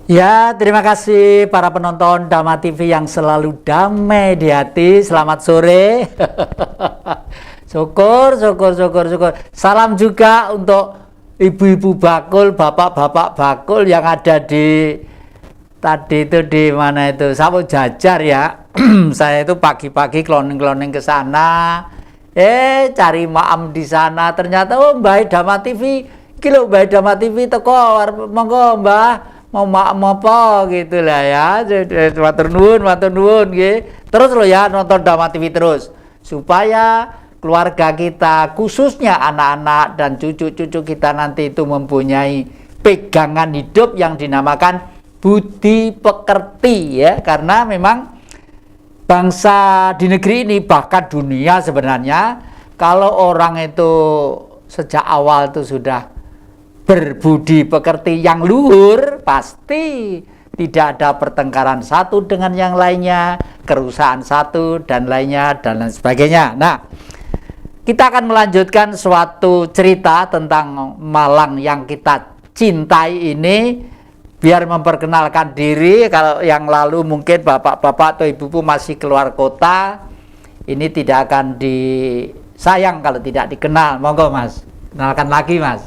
Ya, terima kasih para penonton Dhamma TV yang selalu damai di hati. Selamat sore. Syukur. Salam juga untuk ibu-ibu bakul, bapak-bapak bakul yang ada di tadi itu di mana itu Sawo Jajar ya. Saya itu pagi-pagi kloning-kloning ke sana. Cari maam di sana. Ternyata Mbah Dhamma TV, iki lho Mbah Dhamma TV teko monggo Mbah. Mau apa gitu lah ya. Matur nuwun nggih. Terus lo ya nonton Dhamma TV terus supaya keluarga kita khususnya anak-anak dan cucu-cucu kita nanti itu mempunyai pegangan hidup yang dinamakan budi pekerti ya, karena memang bangsa di negeri ini bahkan dunia sebenarnya kalau orang itu sejak awal itu sudah berbudi pekerti yang luhur, pasti tidak ada pertengkaran satu dengan yang lainnya, kerusakan satu dan lainnya dan lain sebagainya. Nah, kita akan melanjutkan suatu cerita tentang Malang yang kita cintai ini, biar memperkenalkan diri. Kalau yang lalu mungkin bapak-bapak atau ibu-ibu masih keluar kota, ini tidak akan disayang kalau tidak dikenal. Monggo Mas, kenalkan lagi Mas.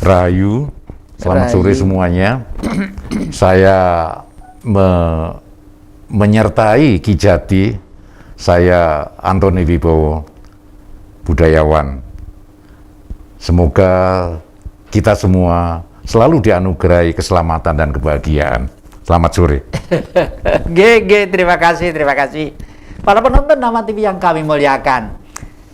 Rahayu, selamat sore semuanya. Saya menyertai Ki Jati. Saya Antoni Wibowo, budayawan. Semoga kita semua selalu dianugerahi keselamatan dan kebahagiaan. Selamat sore. Terima kasih. Para penonton Dhamma TV yang kami muliakan,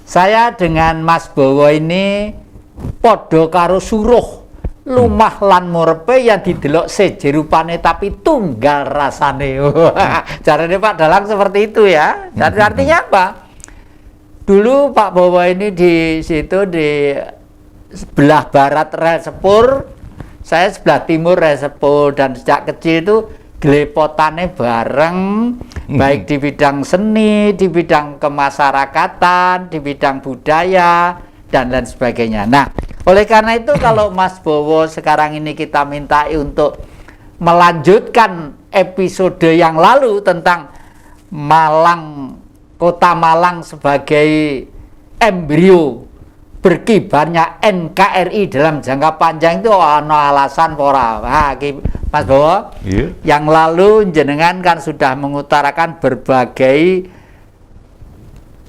saya dengan Mas Bowo ini podo karo suruh lumah lan murepe yang didelok sejerupane tapi tunggal rasane. Caranya Pak Dalang seperti itu ya. Artinya apa? Dulu Pak Bowo ini di situ di sebelah barat rel sepur, saya sebelah timur rel sepur, dan sejak kecil itu gelepotane bareng, baik di bidang seni, di bidang kemasyarakatan, di bidang budaya dan lain sebagainya. Nah, oleh karena itu kalau Mas Bowo sekarang ini kita mintai untuk melanjutkan episode yang lalu tentang Malang, kota Malang sebagai embrio berkibarnya NKRI dalam jangka panjang itu ada alasan pora. Nah, Mas Bowo, yang lalu jenengan kan sudah mengutarakan berbagai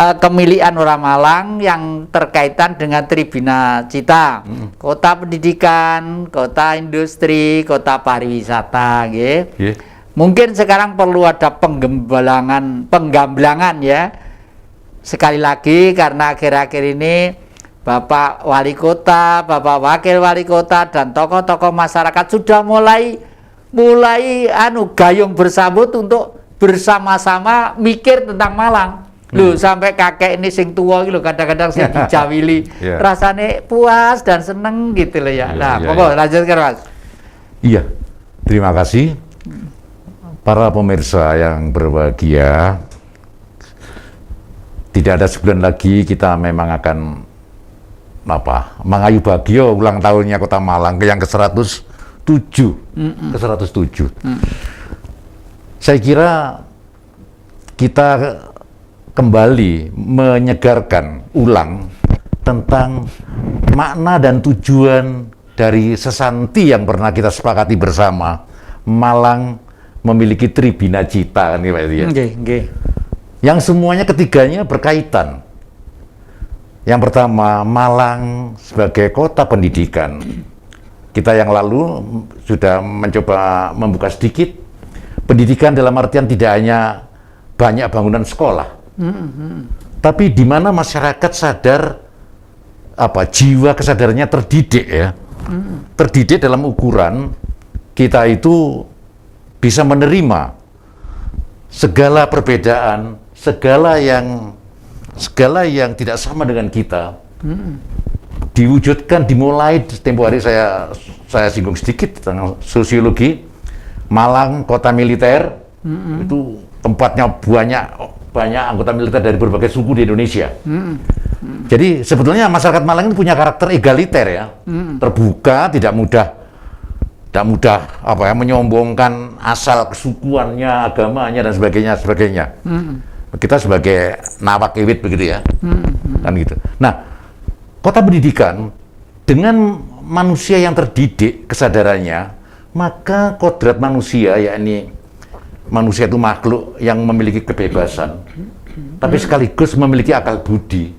kemilikan orang Malang yang terkaitan dengan Tribina Cita, kota pendidikan, kota industri, kota pariwisata, gitu. Mungkin sekarang perlu ada penggamblangan ya. Sekali lagi karena akhir-akhir ini Bapak Wali Kota, Bapak Wakil Wali Kota dan tokoh-tokoh masyarakat sudah mulai gayung bersambut untuk bersama-sama mikir tentang Malang. Loh, sampai kakek ini sing tua gitu kadang-kadang saya dijawili rasanya puas dan seneng gitu loh ya. Nah, pokoknya lanjutkan Mas. Iya, terima kasih para pemirsa yang berbahagia. Tidak ada sebulan lagi kita memang akan mengayu bagio ulang tahunnya Kota Malang ke yang ke-107. Ke-107. Saya kira kita kembali menyegarkan ulang tentang makna dan tujuan dari sesanti yang pernah kita sepakati bersama. Malang memiliki Tribina Cita kan Pak ya. Yang semuanya ketiganya berkaitan. Yang pertama, Malang sebagai kota pendidikan. Kita yang lalu sudah mencoba membuka sedikit pendidikan dalam artian tidak hanya banyak bangunan sekolah, tapi di mana masyarakat sadar jiwa kesadarannya terdidik ya, terdidik dalam ukuran kita itu bisa menerima segala perbedaan, segala yang tidak sama dengan kita, diwujudkan, dimulai tempo hari saya singgung sedikit tentang sosiologi. Malang kota militer, itu tempatnya banyak anggota militer dari berbagai suku di Indonesia. Jadi sebetulnya masyarakat Malang ini punya karakter egaliter ya, terbuka, tidak mudah tidak mudah menyombongkan asal kesukuannya, agamanya dan sebagainya. Kita sebagai nawak iwit begitu ya, kan gitu. Nah, kota pendidikan dengan manusia yang terdidik kesadarannya, maka kodrat manusia, yakni manusia itu makhluk yang memiliki kebebasan, tapi sekaligus memiliki akal budi,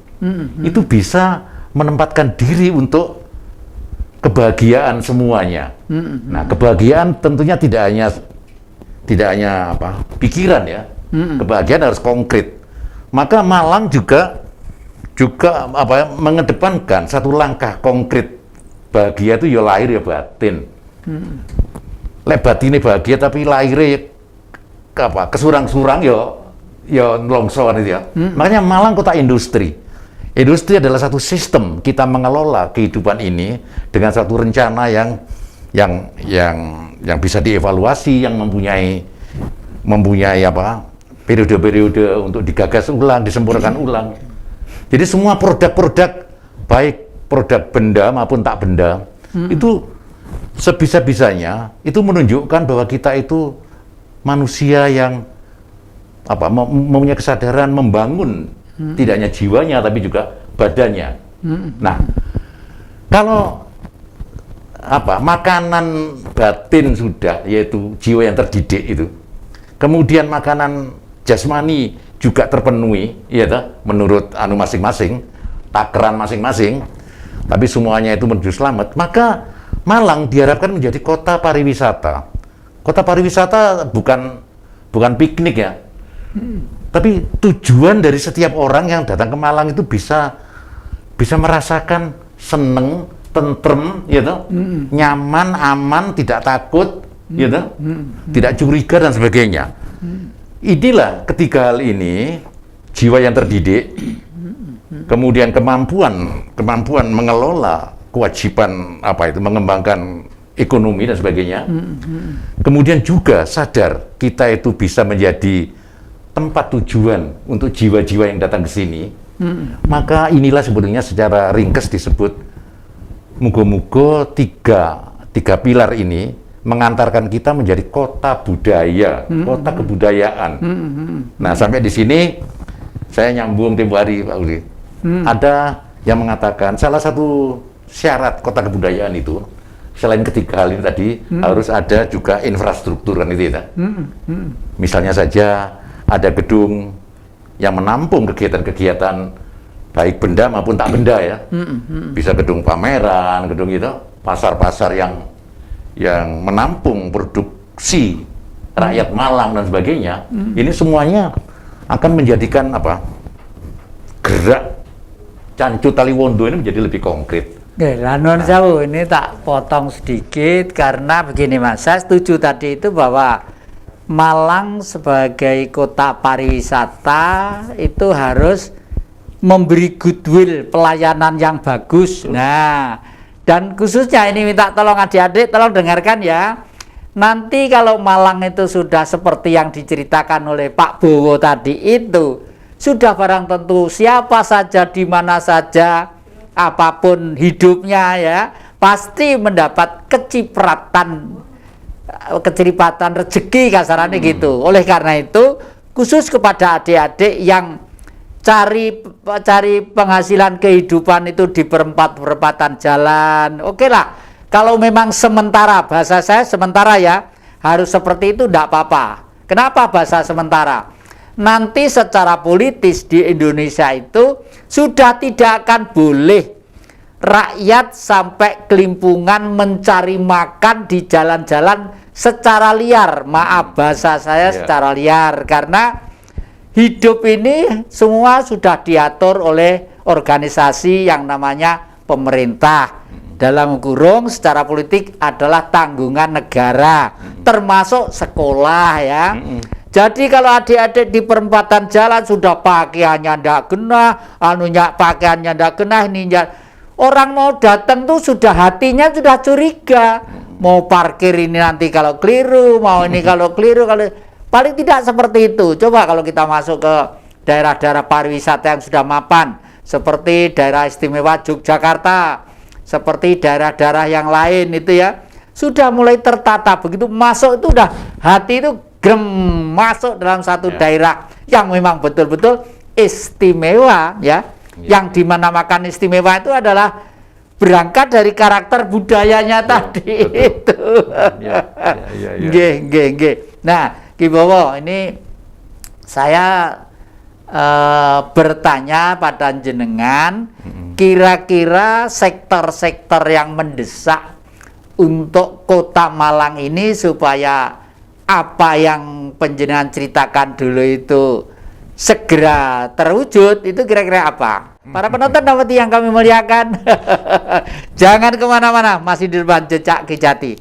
itu bisa menempatkan diri untuk kebahagiaan semuanya. Nah, kebahagiaan tentunya tidak hanya pikiran ya. Kebahagiaan harus konkret. Maka Malang juga mengedepankan satu langkah konkret. Bahagia itu ya lahir ya batin. Lek batine bahagia tapi lahirnya kesurang-surang ya longsoran itu ya. Makanya Malang kota industri. Industri adalah satu sistem kita mengelola kehidupan ini dengan satu rencana yang bisa dievaluasi, yang mempunyai periode-periode untuk digagas ulang, disempurnakan ulang. Jadi semua produk-produk, baik produk benda maupun tak benda, itu sebisa-bisanya itu menunjukkan bahwa kita itu manusia yang mempunyai kesadaran membangun tidak hanya jiwanya tapi juga badannya. Nah, kalau makanan batin sudah, yaitu jiwa yang terdidik itu, kemudian makanan jasmani juga terpenuhi, ya menurut masing-masing, takaran masing-masing, tapi semuanya itu menuju selamat, maka Malang diharapkan menjadi kota pariwisata. Kota pariwisata bukan piknik ya, tapi tujuan dari setiap orang yang datang ke Malang itu bisa merasakan seneng, tentrem, nyaman, aman, tidak takut, tidak curiga dan sebagainya. Inilah ketiga hal ini, jiwa yang terdidik, kemudian kemampuan mengelola kewajiban mengembangkan ekonomi dan sebagainya. Kemudian juga sadar kita itu bisa menjadi tempat tujuan untuk jiwa-jiwa yang datang ke sini. Maka inilah sebetulnya secara ringkas disebut mugo-mugo tiga pilar ini mengantarkan kita menjadi kota budaya, kota kebudayaan. Nah, sampai di sini saya nyambung tempo hari Pak Uli. Ada yang mengatakan salah satu syarat kota kebudayaan itu selain ketiga hal ini tadi harus ada juga infrastruktur kan itu ya. Misalnya saja ada gedung yang menampung kegiatan-kegiatan baik benda maupun tak benda ya. Bisa gedung pameran, gedung itu, pasar-pasar yang menampung produksi rakyat Malang dan sebagainya. Ini semuanya akan menjadikan gerak Cancut Taliwondo ini menjadi lebih konkret. Nuwun sewu, ini tak potong sedikit karena begini Mas, saya setuju tadi itu bahwa Malang sebagai kota pariwisata itu harus memberi goodwill, pelayanan yang bagus. Nah, dan khususnya ini minta tolong adik-adik, tolong dengarkan ya. Nanti kalau Malang itu sudah seperti yang diceritakan oleh Pak Bowo tadi itu, sudah barang tentu siapa saja, di mana saja, apapun hidupnya ya, pasti mendapat keceripatan rezeki kasarannya gitu. Oleh karena itu khusus kepada adik-adik yang cari penghasilan kehidupan itu di perempatan jalan, oke lah. Kalau memang sementara, bahasa saya sementara ya, harus seperti itu tidak apa-apa. Kenapa bahasa sementara? Nanti secara politis di Indonesia itu sudah tidak akan boleh rakyat sampai kelimpungan mencari makan di jalan-jalan secara liar. Maaf bahasa saya secara liar, karena hidup ini semua sudah diatur oleh organisasi yang namanya pemerintah. Dalam kurung secara politik adalah tanggungan negara, termasuk sekolah ya. Jadi kalau adik-adik di perempatan jalan sudah pakaiannya ndak kena, pakaiannya ndak kena, orang mau datang tuh sudah hatinya sudah curiga. Mau parkir ini nanti kalau keliru, mau ini kalau keliru, paling tidak seperti itu. Coba kalau kita masuk ke daerah-daerah pariwisata yang sudah mapan, seperti daerah istimewa Yogyakarta, seperti daerah-daerah yang lain itu ya, sudah mulai tertata, begitu masuk itu udah hati itu grem masuk dalam satu daerah yang memang betul-betul istimewa ya. Yang dimana-makan istimewa itu adalah berangkat dari karakter budayanya tadi itu. Nggih. Nah, Ki Bowo, ini saya bertanya pada jenengan, kira-kira sektor-sektor yang mendesak untuk Kota Malang ini supaya apa yang panjenengan ceritakan dulu itu segera terwujud, itu kira-kira apa? Para penonton yang kami muliakan, jangan kemana-mana, masih di depan Jejak Ki Jati.